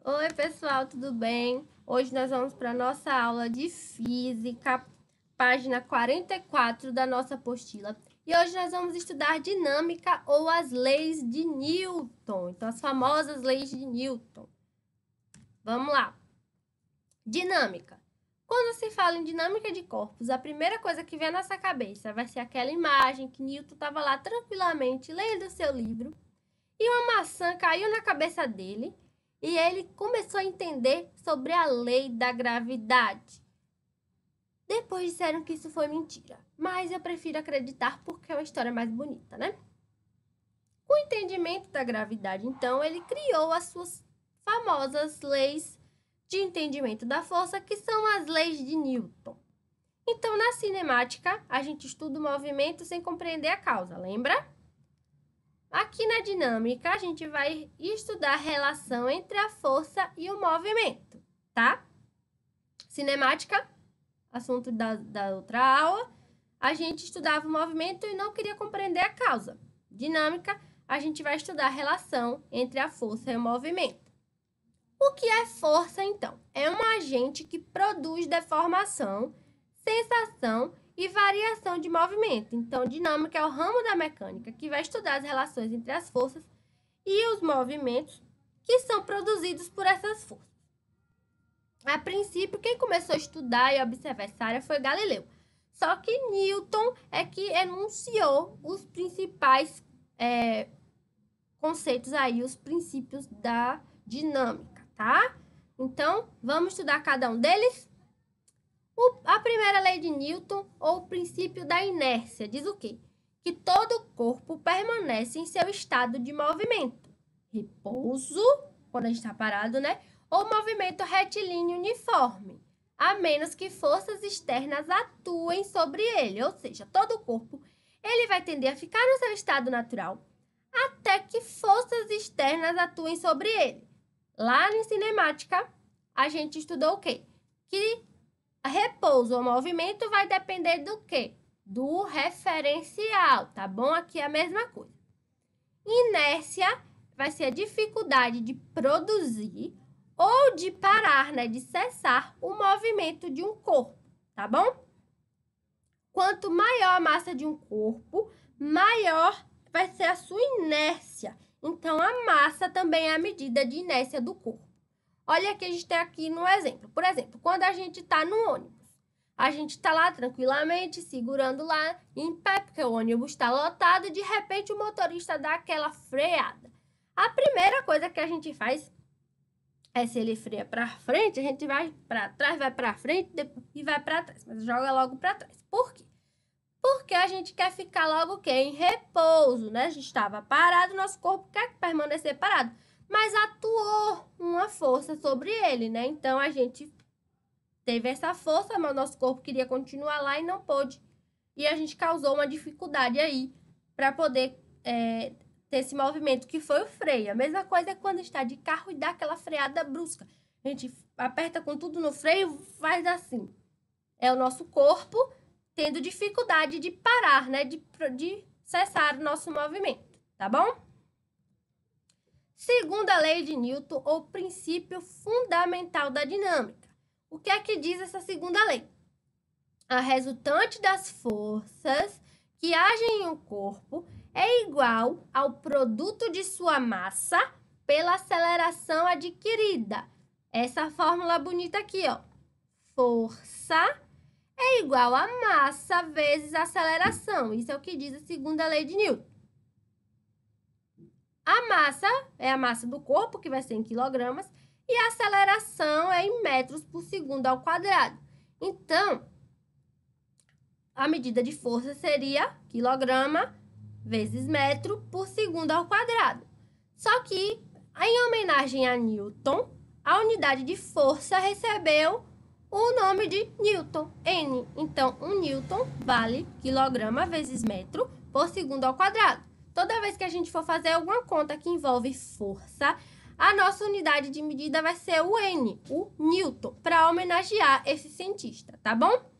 Oi, pessoal, tudo bem? Hoje nós vamos para a nossa aula de física, página 44 da nossa apostila. E hoje nós vamos estudar dinâmica ou as leis de Newton. Então, as famosas leis de Newton. Vamos lá. Dinâmica. Quando se fala em dinâmica de corpos, a primeira coisa que vem à nossa cabeça vai ser aquela imagem que Newton estava lá tranquilamente lendo seu livro e uma maçã caiu na cabeça dele. E ele começou a entender sobre a lei da gravidade. Depois disseram que isso foi mentira, mas eu prefiro acreditar porque é uma história mais bonita, né? Com o entendimento da gravidade, então, ele criou as suas famosas leis de entendimento da força, que são as leis de Newton. Então, na cinemática, a gente estuda o movimento sem compreender a causa, lembra? Aqui na dinâmica, a gente vai estudar a relação entre a força e o movimento, tá? Cinemática, assunto da outra aula, a gente estudava o movimento e não queria compreender a causa. Dinâmica, a gente vai estudar a relação entre a força e o movimento. O que é força, então? É um agente que produz deformação, sensação e variação de movimento. Então, dinâmica é o ramo da mecânica que vai estudar as relações entre as forças e os movimentos que são produzidos por essas forças. A princípio, quem começou a estudar e observar essa área foi Galileu. Só que Newton é que enunciou os principais conceitos aí, os princípios da dinâmica, tá? Então, vamos estudar cada um deles? A primeira lei de Newton, ou o princípio da inércia, diz o quê? Que todo corpo permanece em seu estado de movimento. Repouso, quando a gente está parado, né? Ou movimento retilíneo uniforme, a menos que forças externas atuem sobre ele. Ou seja, todo corpo ele vai tender a ficar no seu estado natural até que forças externas atuem sobre ele. Lá na cinemática, a gente estudou o quê? Que repouso ou movimento vai depender do quê? Do referencial, tá bom? Aqui é a mesma coisa. Inércia vai ser a dificuldade de produzir ou de parar, né? De cessar o movimento de um corpo, tá bom? Quanto maior a massa de um corpo, maior vai ser a sua inércia. Então, a massa também é a medida de inércia do corpo. Olha que a gente tem aqui no exemplo. Por exemplo, quando a gente está no ônibus, a gente está lá tranquilamente, segurando lá em pé, porque o ônibus está lotado, e de repente o motorista dá aquela freada. A primeira coisa que a gente faz é, se ele freia para frente, a gente vai para trás, vai para frente e vai para trás, mas joga logo para trás. Por quê? Porque a gente quer ficar logo o quê? Em repouso, né? A gente estava parado, nosso corpo quer permanecer parado, mas atuou uma força sobre ele, né? Então, a gente teve essa força, mas o nosso corpo queria continuar lá e não pôde. E a gente causou uma dificuldade aí para poder ter esse movimento, que foi o freio. A mesma coisa é quando está de carro e dá aquela freada brusca. A gente aperta com tudo no freio, faz assim. É o nosso corpo tendo dificuldade de parar, né? De cessar o nosso movimento, tá bom? Segunda lei de Newton, ou princípio fundamental da dinâmica. O que é que diz essa segunda lei? A resultante das forças que agem em um corpo é igual ao produto de sua massa pela aceleração adquirida. Essa fórmula bonita aqui, ó. Força é igual a massa vezes aceleração. Isso é o que diz a segunda lei de Newton. A massa é a massa do corpo, que vai ser em quilogramas, e a aceleração é em metros por segundo ao quadrado. Então, a medida de força seria quilograma vezes metro por segundo ao quadrado. Só que, em homenagem a Newton, a unidade de força recebeu o nome de Newton, N. Então, 1 Newton vale quilograma vezes metro por segundo ao quadrado. Toda vez que a gente for fazer alguma conta que envolve força, a nossa unidade de medida vai ser o N, o Newton, para homenagear esse cientista, tá bom?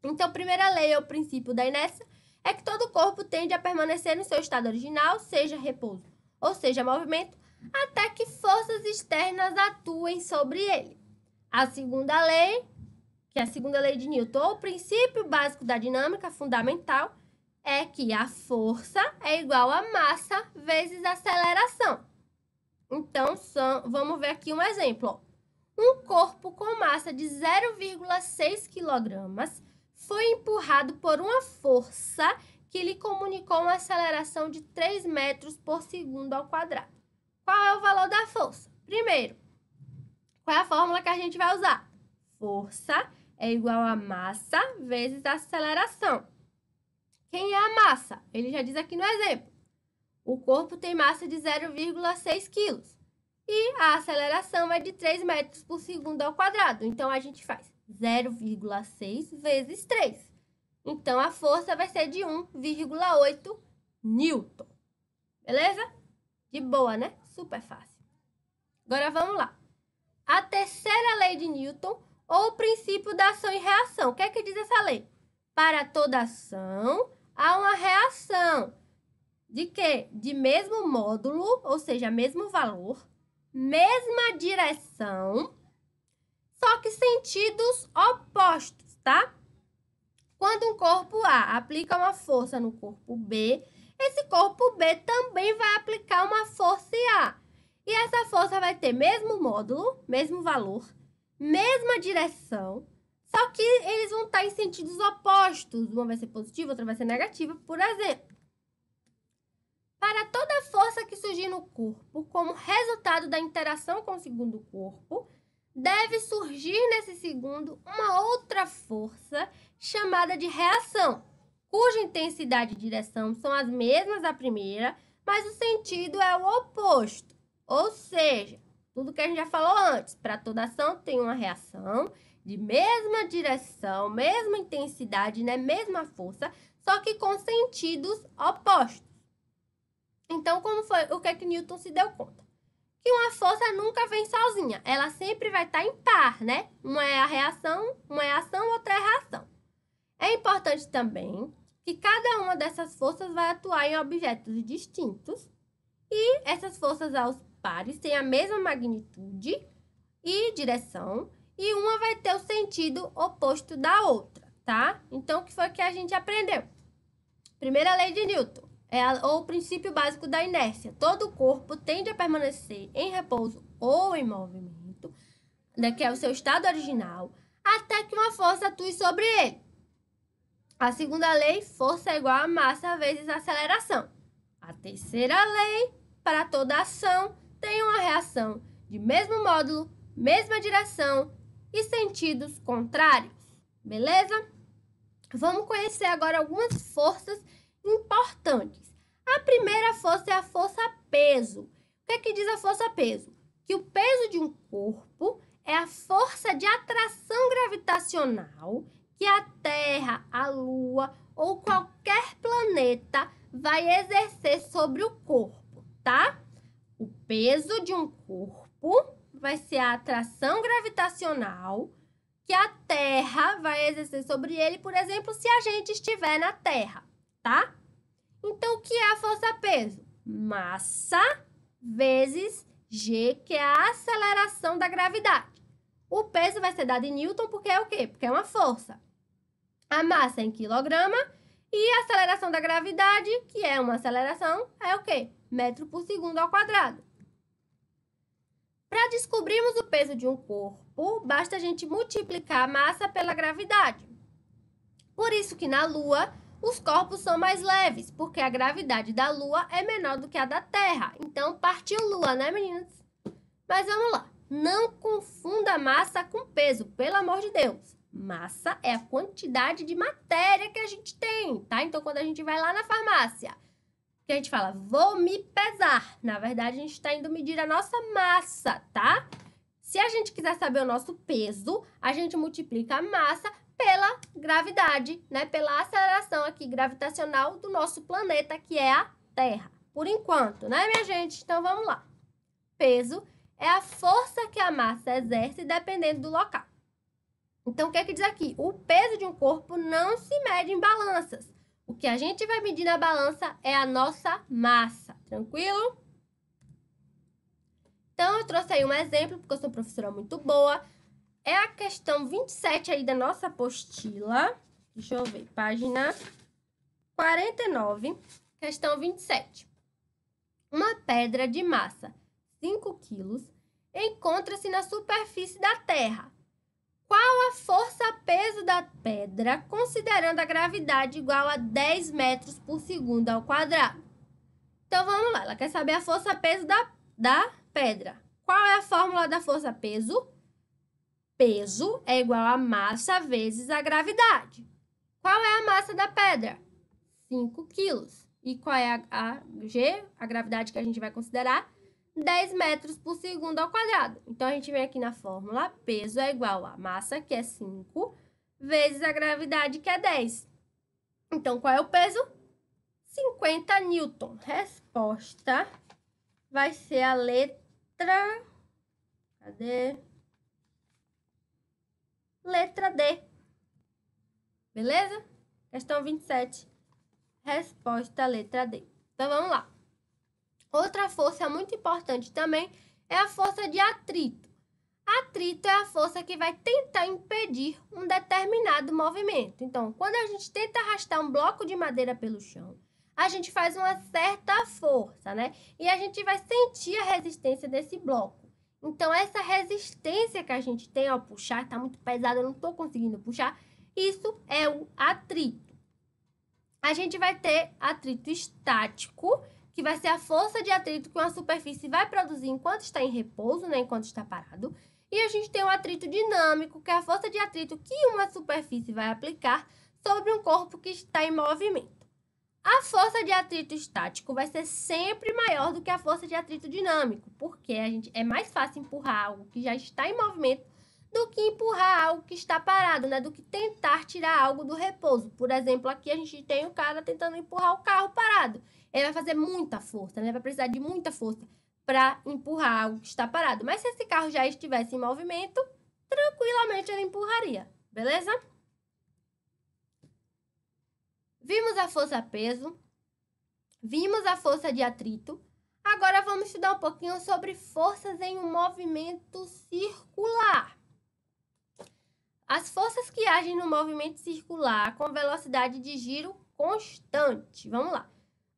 Então, a primeira lei, ou princípio da inércia, é que todo corpo tende a permanecer no seu estado original, seja repouso ou seja movimento, até que forças externas atuem sobre ele. A segunda lei, que é a segunda lei de Newton, ou o princípio básico da dinâmica fundamental, é que a força é igual a massa vezes aceleração. Então, vamos ver aqui um exemplo. Um corpo com massa de 0,6 kg foi empurrado por uma força que lhe comunicou uma aceleração de 3 metros por segundo ao quadrado. Qual é o valor da força? Primeiro, qual é a fórmula que a gente vai usar? Força é igual a massa vezes a aceleração. Quem é a massa? Ele já diz aqui no exemplo. O corpo tem massa de 0,6 kg e a aceleração é de 3 metros por segundo ao quadrado. Então, a gente faz 0,6 vezes 3. Então, a força vai ser de 1,8 Newton. Beleza? De boa, né? Super fácil. Agora, vamos lá. A terceira lei de Newton, ou o princípio da ação e reação. O que é que diz essa lei? Para toda ação, há uma reação. De quê? De mesmo módulo, ou seja, mesmo valor, mesma direção, só que sentidos opostos, tá? Quando um corpo A aplica uma força no corpo B, esse corpo B também vai aplicar uma força em A. E essa força vai ter mesmo módulo, mesmo valor, mesma direção, só que eles vão estar em sentidos opostos. Uma vai ser positiva, outra vai ser negativa, por exemplo. Para toda força que surgir no corpo como resultado da interação com o segundo corpo, deve surgir nesse segundo uma outra força chamada de reação, cuja intensidade e direção são as mesmas da primeira, mas o sentido é o oposto. Ou seja, tudo que a gente já falou antes, para toda ação tem uma reação de mesma direção, mesma intensidade, né? Mesma força, só que com sentidos opostos. Então, como foi? O que é que Newton se deu conta? Que uma força nunca vem sozinha. Ela sempre vai estar em par, né? Uma é a reação, uma é a ação, outra é a reação. É importante também que cada uma dessas forças vai atuar em objetos distintos e essas forças aos pares têm a mesma magnitude e direção e uma vai ter o sentido oposto da outra, tá? Então, o que foi que a gente aprendeu? Primeira lei de Newton. Ou o princípio básico da inércia. Todo corpo tende a permanecer em repouso ou em movimento, né, que é o seu estado original, até que uma força atue sobre ele. A segunda lei, força é igual a massa vezes aceleração. A terceira lei, para toda ação, tem uma reação de mesmo módulo, mesma direção e sentidos contrários. Beleza? Vamos conhecer agora algumas forças importantes. A primeira força é a força-peso. O que é que diz a força-peso? Que o peso de um corpo é a força de atração gravitacional que a Terra, a Lua ou qualquer planeta vai exercer sobre o corpo, tá? O peso de um corpo vai ser a atração gravitacional que a Terra vai exercer sobre ele, por exemplo, se a gente estiver na Terra, tá? Então, o que é a força-peso? Massa vezes G, que é a aceleração da gravidade. O peso vai ser dado em Newton porque é o quê? Porque é uma força. A massa é em quilograma e a aceleração da gravidade, que é uma aceleração, é o quê? Metro por segundo ao quadrado. Para descobrirmos o peso de um corpo, basta a gente multiplicar a massa pela gravidade. Por isso que na Lua, os corpos são mais leves, porque a gravidade da Lua é menor do que a da Terra. Então, partiu Lua, né, meninas? Mas vamos lá. Não confunda massa com peso, pelo amor de Deus. Massa é a quantidade de matéria que a gente tem, tá? Então, quando a gente vai lá na farmácia, que a gente fala, vou me pesar. Na verdade, a gente está indo medir a nossa massa, tá? Se a gente quiser saber o nosso peso, a gente multiplica a massa pela gravidade, né? Pela aceleração aqui gravitacional do nosso planeta, que é a Terra. Por enquanto, né, minha gente? Então, vamos lá. Peso é a força que a massa exerce dependendo do local. Então, o que é que diz aqui? O peso de um corpo não se mede em balanças. O que a gente vai medir na balança é a nossa massa. Tranquilo? Então, eu trouxe aí um exemplo, porque eu sou professora muito boa. É a questão 27 aí da nossa apostila. Deixa eu ver, página 49, questão 27. Uma pedra de massa 5 quilos encontra-se na superfície da Terra. Qual a força-peso da pedra, considerando a gravidade igual a 10 metros por segundo ao quadrado? Então, vamos lá. Ela quer saber a força-peso da pedra. Qual é a fórmula da força-peso? Peso é igual a massa vezes a gravidade. Qual é a massa da pedra? 5 quilos. E qual é a G, a gravidade que a gente vai considerar? 10 metros por segundo ao quadrado. Então, a gente vem aqui na fórmula, peso é igual a massa, que é 5, vezes a gravidade, que é 10. Então, qual é o peso? 50 newton. Resposta vai ser a letra... Cadê? Letra D. Beleza? Questão 27. Resposta, letra D. Então, vamos lá. Outra força muito importante também é a força de atrito. Atrito é a força que vai tentar impedir um determinado movimento. Então, quando a gente tenta arrastar um bloco de madeira pelo chão, a gente faz uma certa força, né? E a gente vai sentir a resistência desse bloco. Então, essa resistência que a gente tem ao puxar, tá muito pesada, eu não tô conseguindo puxar, isso é o atrito. A gente vai ter atrito estático, que vai ser a força de atrito que uma superfície vai produzir enquanto está em repouso, né, enquanto está parado. E a gente tem o atrito dinâmico, que é a força de atrito que uma superfície vai aplicar sobre um corpo que está em movimento. A força de atrito estático vai ser sempre maior do que a força de atrito dinâmico, porque é mais fácil empurrar algo que já está em movimento do que empurrar algo que está parado, né? Do que tentar tirar algo do repouso. Por exemplo, aqui a gente tem o cara tentando empurrar o carro parado. Ele vai fazer muita força, né? Vai precisar de muita força para empurrar algo que está parado. Mas se esse carro já estivesse em movimento, tranquilamente ele empurraria, beleza? Vimos a força-peso, vimos a força de atrito. Agora vamos estudar um pouquinho sobre forças em um movimento circular. As forças que agem no movimento circular com velocidade de giro constante. Vamos lá.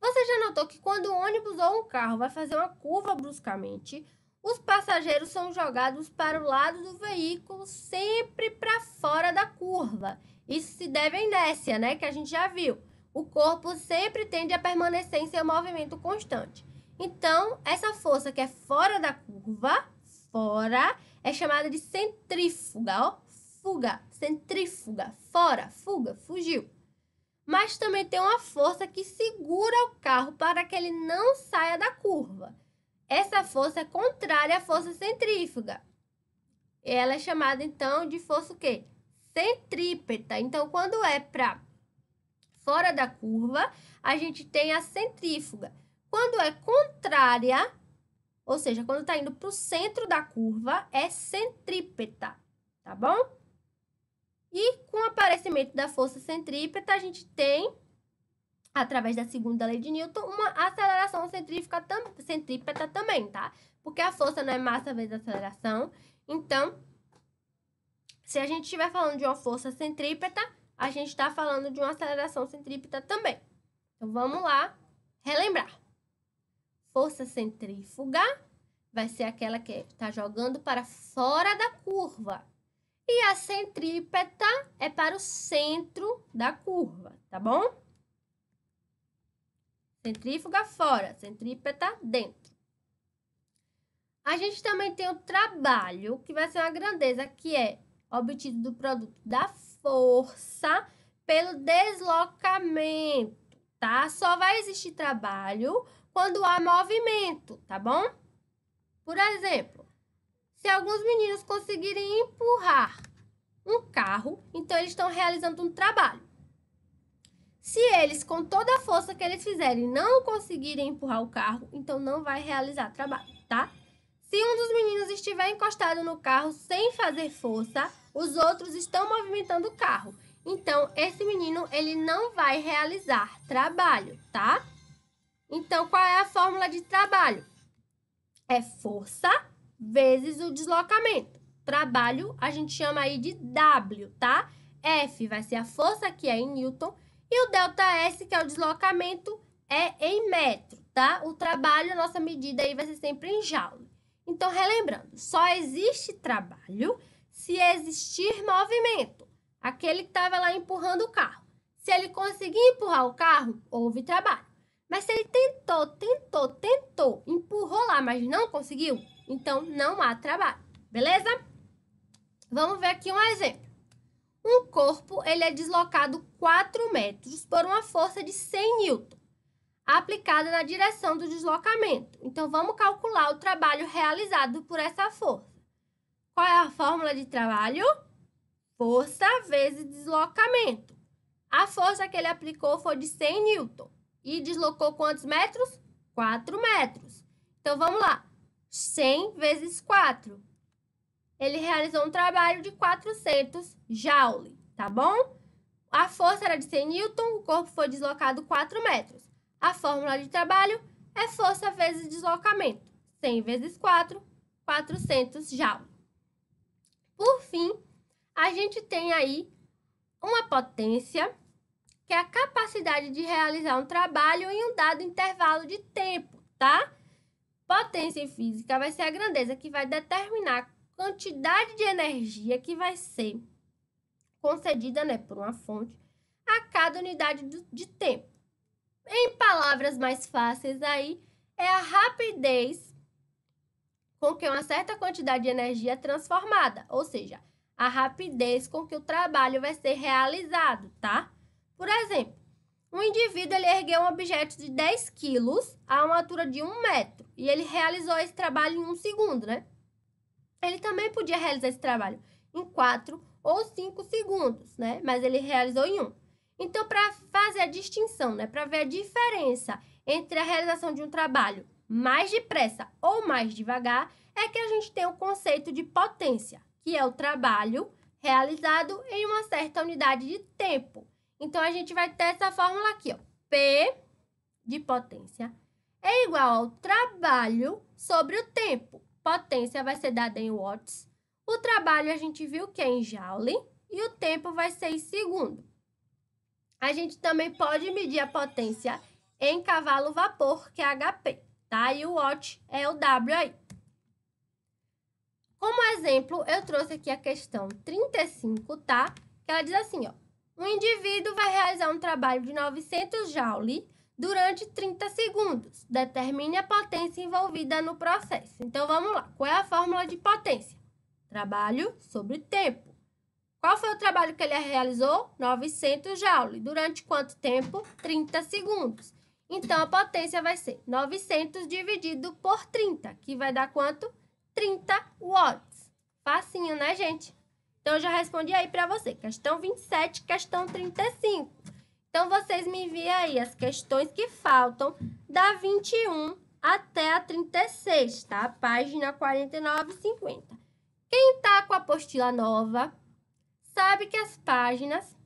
Você já notou que quando o ônibus ou um carro vai fazer uma curva bruscamente, os passageiros são jogados para o lado do veículo, sempre para fora da curva. Isso se deve à inércia, né? Que a gente já viu. O corpo sempre tende a permanecer em seu movimento constante. Então, essa força que é fora da curva, fora, é chamada de centrífuga, ó. Fuga, centrífuga, fora, fuga, fugiu. Mas também tem uma força que segura o carro para que ele não saia da curva. Essa força é contrária à força centrífuga. Ela é chamada, então, de força o quê? Centrípeta. Então, quando é para fora da curva, a gente tem a centrífuga. Quando é contrária, ou seja, quando está indo para o centro da curva, é centrípeta, tá bom? E com o aparecimento da força centrípeta, a gente tem, através da segunda lei de Newton, uma aceleração centrípeta também, tá? Porque a força não é massa vezes aceleração. Então, se a gente estiver falando de uma força centrípeta, a gente está falando de uma aceleração centrípeta também. Então, vamos lá relembrar. Força centrífuga vai ser aquela que está jogando para fora da curva. E a centrípeta é para o centro da curva, tá bom? Centrífuga fora, centrípeta dentro. A gente também tem o trabalho, que vai ser uma grandeza, que é obtido do produto da força pelo deslocamento, tá? Só vai existir trabalho quando há movimento, tá bom? Por exemplo, se alguns meninos conseguirem empurrar um carro, então eles estão realizando um trabalho. Se eles, com toda a força que eles fizerem, não conseguirem empurrar o carro, então não vai realizar trabalho, tá? Se um dos meninos estiver encostado no carro sem fazer força, os outros estão movimentando o carro. Então, esse menino, ele não vai realizar trabalho, tá? Então, qual é a fórmula de trabalho? É força vezes o deslocamento. Trabalho a gente chama aí de W, tá? F vai ser a força que é em Newton e o ΔS, que é o deslocamento, é em metro, tá? O trabalho, a nossa medida aí vai ser sempre em joule. Então, relembrando, só existe trabalho se existir movimento. Aquele que estava lá empurrando o carro. Se ele conseguir empurrar o carro, houve trabalho. Mas se ele tentou, empurrou lá, mas não conseguiu, então não há trabalho, beleza? Vamos ver aqui um exemplo. Um corpo, ele é deslocado 4 metros por uma força de 100 newton, aplicada na direção do deslocamento. Então, vamos calcular o trabalho realizado por essa força. Qual é a fórmula de trabalho? Força vezes deslocamento. A força que ele aplicou foi de 100 newton. E deslocou quantos metros? 4 metros. Então, vamos lá. 100 vezes 4. Ele realizou um trabalho de 400 joule, tá bom? A força era de 100 newton, o corpo foi deslocado 4 metros. A fórmula de trabalho é força vezes deslocamento. 100 vezes 4, 400 joule. Por fim, a gente tem aí uma potência, que é a capacidade de realizar um trabalho em um dado intervalo de tempo, tá? Potência em física vai ser a grandeza que vai determinar a quantidade de energia que vai ser concedida, né, por uma fonte a cada unidade de tempo. Em palavras mais fáceis aí, é a rapidez com que uma certa quantidade de energia é transformada, ou seja, a rapidez com que o trabalho vai ser realizado, tá? Por exemplo, um indivíduo ele ergueu um objeto de 10 quilos a uma altura de 1 metro e ele realizou esse trabalho em 1 segundo, né? Ele também podia realizar esse trabalho em 4 ou 5 segundos, né? Mas ele realizou em 1. Então, para fazer a distinção, né? Para ver a diferença entre a realização de um trabalho mais depressa ou mais devagar, é que a gente tem o conceito de potência, que é o trabalho realizado em uma certa unidade de tempo. Então, a gente vai ter essa fórmula aqui, ó. P de potência é igual ao trabalho sobre o tempo. Potência vai ser dada em watts. O trabalho a gente viu que é em joule e o tempo vai ser em segundo. A gente também pode medir a potência em cavalo-vapor, que é HP, tá? E o watt é o W aí. Como exemplo, eu trouxe aqui a questão 35, tá? Que ela diz assim, ó. Um indivíduo vai realizar um trabalho de 900 joule durante 30 segundos. Determine a potência envolvida no processo. Então, vamos lá. Qual é a fórmula de potência? Trabalho sobre tempo. Qual foi o trabalho que ele realizou? 900 joule. Durante quanto tempo? 30 segundos. Então, a potência vai ser 900 dividido por 30, que vai dar quanto? 30 watts. Facinho, né, gente? Então, eu já respondi aí para você. Questão 27, questão 35. Então, vocês me enviam aí as questões que faltam da 21 até a 36, tá? Página 49 e 50. Quem tá com a apostila nova sabe que as páginas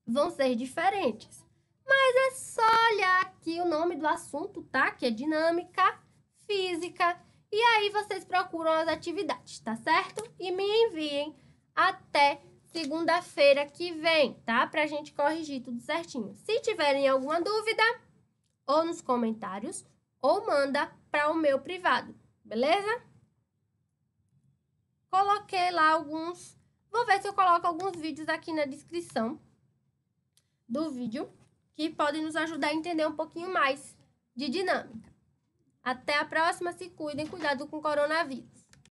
vão ser diferentes. Mas é só olhar aqui o nome do assunto, tá? Que é dinâmica, física. E aí, vocês procuram as atividades, tá certo? E me enviem até segunda-feira que vem, tá? Pra gente corrigir tudo certinho. Se tiverem alguma dúvida, ou nos comentários, ou manda para o meu privado, beleza? Coloquei lá alguns... Vou ver se eu coloco alguns vídeos aqui na descrição do vídeo, que podem nos ajudar a entender um pouquinho mais de dinâmica. Até a próxima, se cuidem, cuidado com o coronavírus.